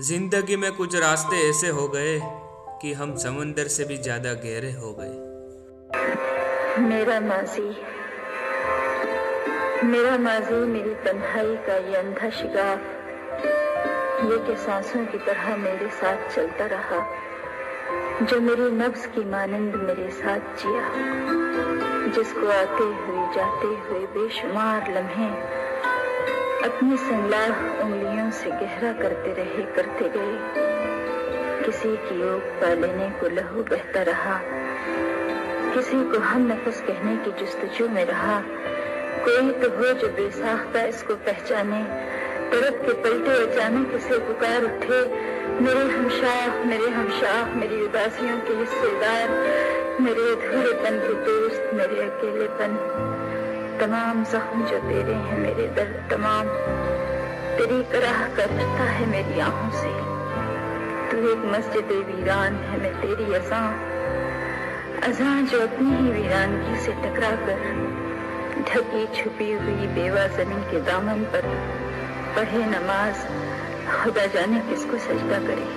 जिंदगी में कुछ रास्ते ऐसे हो गए कि हम समंदर से भी ज्यादा गहरे हो गए। मेरा माजी मेरी तन्हाई का ये अंधा शिकार, ये कि सांसों की तरह मेरे साथ चलता रहा, जो मेरी नफ्स की मानंद मेरे साथ जिया, जिसको आते हुए जाते हुए बेशुमार लम्हे अपनी संगलाह उंगलियों से गहरा करते गए। किसी की ओट पा लेने को लहू बहता रहा, किसी को हम नफस कहने की जुस्तजू में रहा। कोई तो हो जो बेसाख्ता इसको पहचाने, तरफ के पलटे अचानक इसे पुकार उठे। मेरे हमशाह, मेरी उदासियों के हिस्सेदार, मेरे अधूरेपन के दोस्त, मेरे अकेलेपन, तमाम जख्म जो तेरे हैं, मेरे दर्द तमाम तेरी कराह का रिश्ता है मेरी आंखों से। तू एक मस्जिद वीरान है, मैं तेरी अज़ां जो अपनी ही वीरानगी से टकरा कर ढकी छुपी हुई बेवा जमीन के दामन पर पढ़े नमाज, खुदा जाने किसको सजदा करे।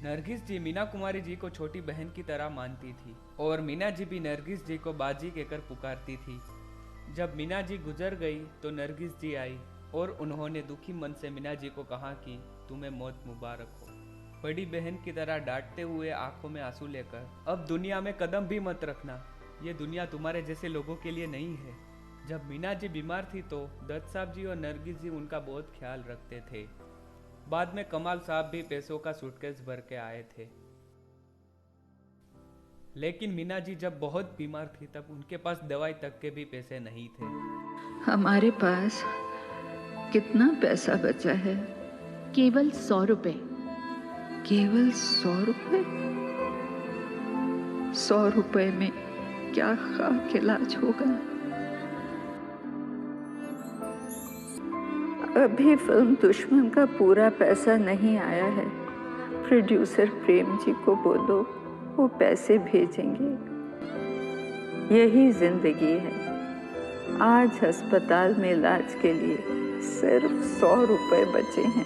नरगिस जी मीना कुमारी जी को छोटी बहन की तरह मानती थी और मीना जी भी नरगिस जी को बाजी कहकर पुकारती थी। जब मीना जी गुजर गई तो नरगिस जी आई और उन्होंने दुखी मन से मीना जी को कहा कि तुम्हें मौत मुबारक हो। बड़ी बहन की तरह डांटते हुए आंखों में आंसू लेकर, अब दुनिया में कदम भी मत रखना, ये दुनिया तुम्हारे जैसे लोगों के लिए नहीं है। जब मीना जी बीमार थी तो दत्त साहब जी और नरगिस जी उनका बहुत ख्याल रखते थे। बाद में कमाल साहब भी पैसों का सूटकेस भर के आए थे। लेकिन मीना जी जब बहुत बीमार थी तब उनके पास दवाई तक के भी पैसे नहीं थे। हमारे पास कितना पैसा बचा है? केवल 100 रुपए। केवल 100 रुपए? 100 रुपए में क्या खाक इलाज होगा? अभी फिल्म दुश्मन का पूरा पैसा नहीं आया है। प्रोड्यूसर प्रेम जी को बोलो, वो पैसे भेजेंगे। यही जिंदगी है। आज अस्पताल में इलाज के लिए सिर्फ 100 रुपए बचे हैं।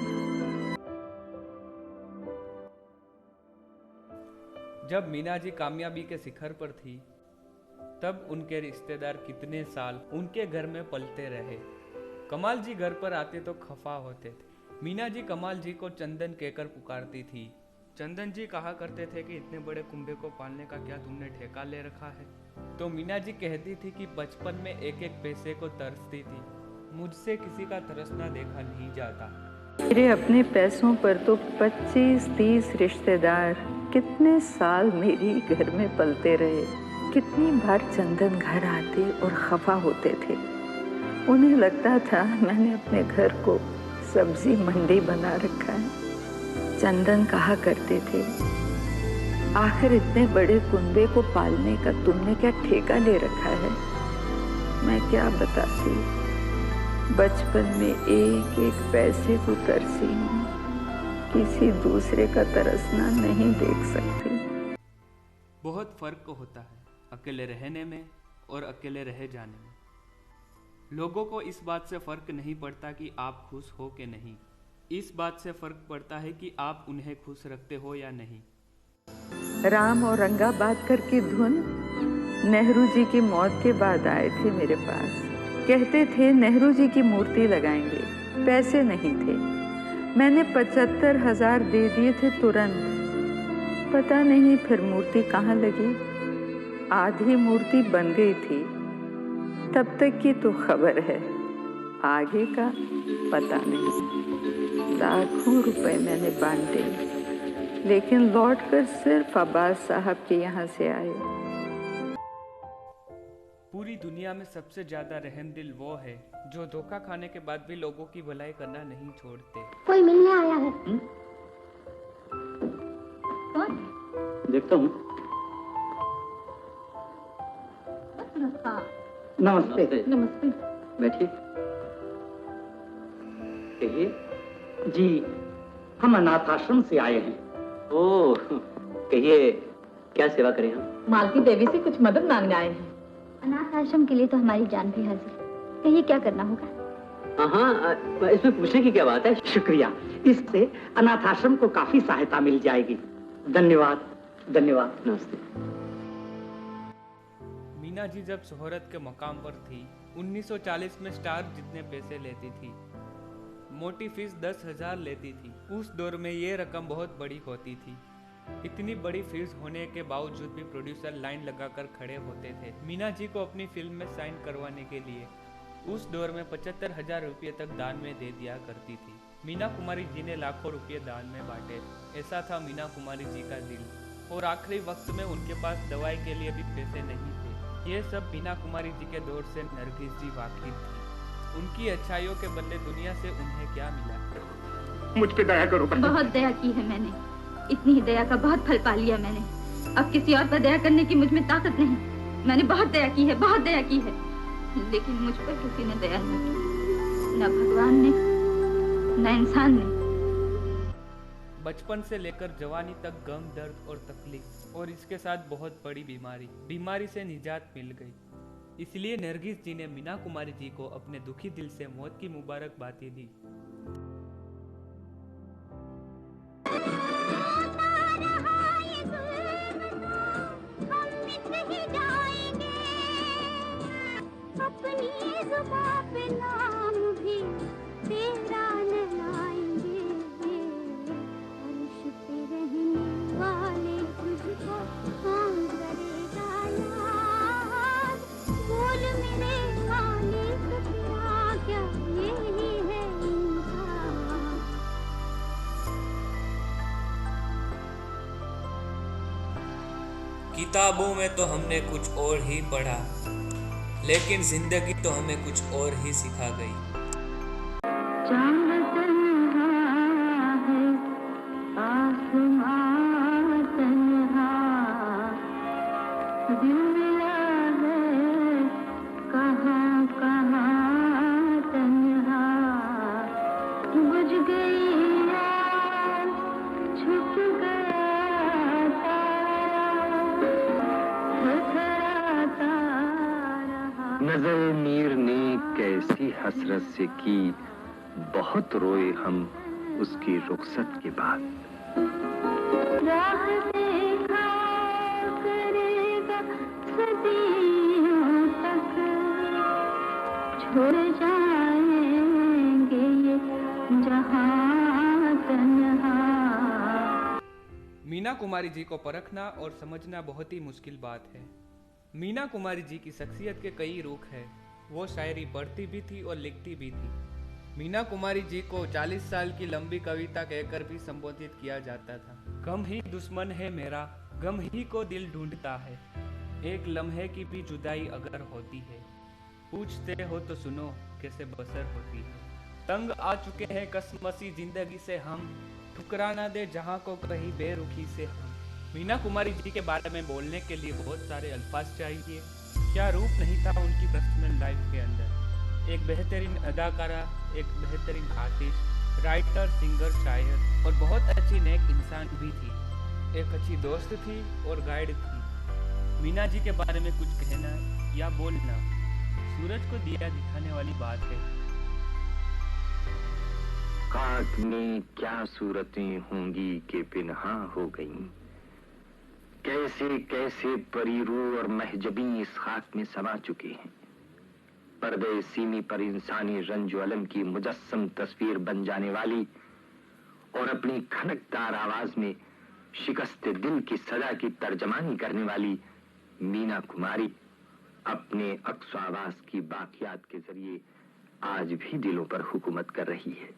जब मीना जी कामयाबी के शिखर पर थी तब उनके रिश्तेदार कितने साल उनके घर में पलते रहे। कमाल जी घर पर आते तो खफा होते थे। मीना जी कमाल जी को चंदन कहकर पुकारती थी। चंदन जी कहा करते थे कि इतने बड़े कुंबे को पालने का क्या तुमने ठेका ले रखा है? तो मीना जी कहती थी कि बचपन में एक एक पैसे को तरसती थी, मुझसे किसी का तरसना देखा नहीं जाता। मेरे अपने पैसों पर तो 25-30 रिश्तेदार कितने साल मेरी घर में पलते रहे। कितनी बार चंदन घर आते और खफा होते थे। उन्हें लगता था मैंने अपने घर को सब्जी मंडी बना रखा है। चंदन कहा करते थे, आखिर इतने बड़े कुंबे को पालने का तुमने क्या ठेका ले रखा है? मैं क्या बताती, बचपन में एक एक पैसे को तरसी हूँ, किसी दूसरे का तरसना नहीं देख सकती। बहुत फर्क होता है अकेले रहने में और अकेले रह जाने में। लोगों को इस बात से फर्क नहीं पड़ता कि आप खुश हो कि नहीं, इस बात से फर्क पड़ता है कि आप उन्हें खुश रखते हो या नहीं। राम औरंगाबाद करके धुन नेहरू जी की मौत के बाद आए थे मेरे पास। कहते थे नेहरू जी की मूर्ति लगाएंगे। पैसे नहीं थे। मैंने 75,000 दे दिए थे तुरंत। पता नहीं फिर मूर्ति कहाँ लगी। आधी मूर्ति बन गई थी, तब तक की तो खबर है, आगे का पता नहीं। लाखों रुपए मैंने बांटे, लेकिन लौटकर सिर्फ अब्बास साहब के यहाँ से आए। पूरी दुनिया में सबसे ज्यादा रहमदिल वो है जो धोखा खाने के बाद भी लोगों की भलाई करना नहीं छोड़ते। कोई मिलने आया है। कौन? देखता हूँ। नमस्ते। नमस्ते। बैठिए। कहिए। जी हम अनाथ आश्रम से आए हैं। ओह, कहिए क्या सेवा करें हम? मालती देवी से कुछ मदद मांगने आए हैं। अनाथ आश्रम के लिए तो हमारी जान भी हाजिर। कहिए क्या करना होगा? हाँ, इसमें पूछने की क्या बात है? शुक्रिया, इससे अनाथ आश्रम को काफी सहायता मिल जाएगी। धन्यवाद। धन्यवाद। नमस्ते। मीना जी जब शोहरत के मकाम पर थी 1940 में स्टार जितने पैसे लेती थी। मोटी फीस 10,000 लेती थी। उस दौर में ये रकम बहुत बड़ी होती थी। इतनी बड़ी फीस होने के बावजूद भी प्रोड्यूसर लाइन लगाकर खड़े होते थे मीना जी को अपनी फिल्म में साइन करवाने के लिए। उस दौर में 75,000 रुपये तक दान में दे दिया करती थी। मीना कुमारी जी ने लाखों रुपये दान में बांटे। ऐसा था मीना कुमारी जी का दिल। और आखिरी वक्त में उनके पास दवाई के लिए भी पैसे नहीं थे। ये सब मीना कुमारी जी के दौर से नरगिस जी वाकिफ थी। उनकी अच्छाइयों के बदले दुनिया से उन्हें क्या मिला? मुझ पे दया करो। बहुत दया की है मैंने। इतनी ही दया का बहुत फल पा लिया मैंने। अब किसी और पर दया करने की मुझ में ताकत नहीं। मैंने बहुत दया की है, बहुत दया की है, लेकिन मुझ पर किसी ने दया नहीं की। न भगवान ने, न इंसान ने। बचपन से लेकर जवानी तक गम, दर्द और तकलीफ और इसके साथ बहुत बड़ी बीमारी से निजात मिल गई। इसलिए नरगिस जी ने मीना कुमारी जी को अपने दुखी दिल से मौत की मुबारकबादी दी। किताबों में तो हमने कुछ और ही पढ़ा, लेकिन जिंदगी तो हमें कुछ और ही सिखा गई। नजर मीर ने कैसी हसरत से की, बहुत रोए हम उसकी रुखसत के बाद। राह देखा करेगा सदियों तक, छोड़ जाएंगे ये जहां तन्हा। मीना कुमारी जी को परखना और समझना बहुत ही मुश्किल बात है। मीना कुमारी जी की शख्सियत के कई रुख हैं। वो शायरी पढ़ती भी थी और लिखती भी थी। मीना कुमारी जी को 40 साल की लंबी कविता कहकर भी संबोधित किया जाता था। गम ही दुश्मन है मेरा, गम ही को दिल ढूंढता है, एक लम्हे की भी जुदाई अगर होती है, पूछते हो तो सुनो कैसे बसर होती है। तंग आ चुके हैं कसमसी जिंदगी से हम, ठुकरा ना दे जहां को कहीं बेरुखी से हम। मीना कुमारी जी के बारे में बोलने के लिए बहुत सारे अल्फाज चाहिए। क्या रूप नहीं था उनकी पर्सनल लाइफ के अंदर। एक बेहतरीन अदाकारा, एक बेहतरीन आर्टिस्ट, राइटर, सिंगर, शायर और बहुत अच्छी नेक इंसान भी थी। एक अच्छी दोस्त थी और गाइड थी। मीना जी के बारे में कुछ कहना या बोलना सूरज को दिया दिखाने वाली बात है। खाक में क्या सूरतें होंगी कि पिन्हा हो गईं, कैसे कैसे परीरू और महजबी इस खाक में समा चुके हैं। पर्दे सीमी पर इंसानी रंजो अलम की मुजस्सम तस्वीर बन जाने वाली और अपनी खनकदार आवाज में शिकस्त दिल की सजा की तर्जमानी करने वाली मीना कुमारी अपने अक्स आवाज की बाकियात के जरिए आज भी दिलों पर हुकूमत कर रही है।